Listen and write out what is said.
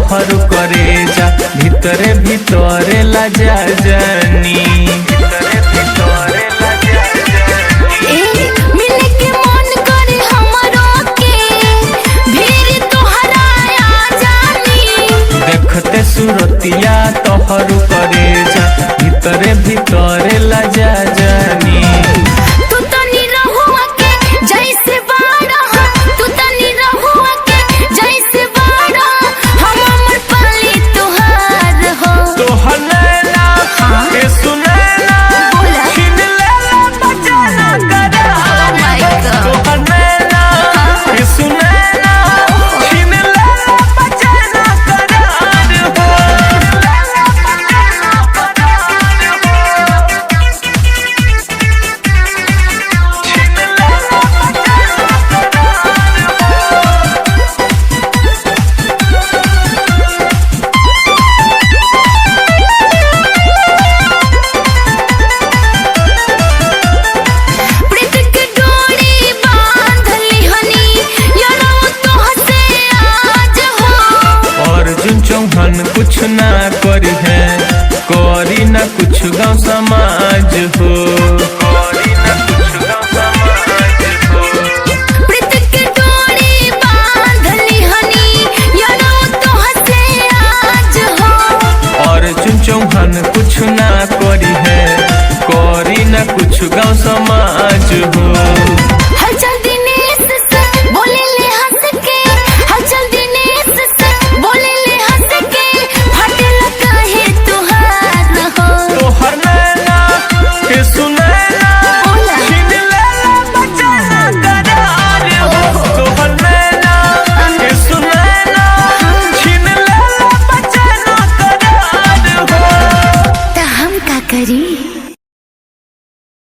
तोहर करे जा भीतरे भीतरे लजा जानी भीतरे भीतरे लजा जानी। मिले के मन करे हमरो के भीड़ तोहरा आ जानी देखते सुरतिया तोहर करे जा भीतरे भीतरे लजा जानी। तू तनी रहुआ के जैसे बाड़ा तू तनी रहुआ के जैसे बाड़ा हम अमर पाली तुहार हो तोहर नैना के सुनैना बोला। छीन लेला बचाना करा Oh my God। तोहर नैना के सुनैना छीन लेला बचाना करार हो छीन लेला बचाना प्रीत के डोरी बांध लिहनी यारो तो हसे आज हो अर्जुन चौहान कुछ ना करी है करी ना कुछ गाँव समाज हो करी ना कुछ गाँव समाज हो प्रीत के डोरी बांध लिहनी यारो तो हसे आज हो अर्जुन चौहान कुछ ना करी है करी ना कुछ गाँव समाज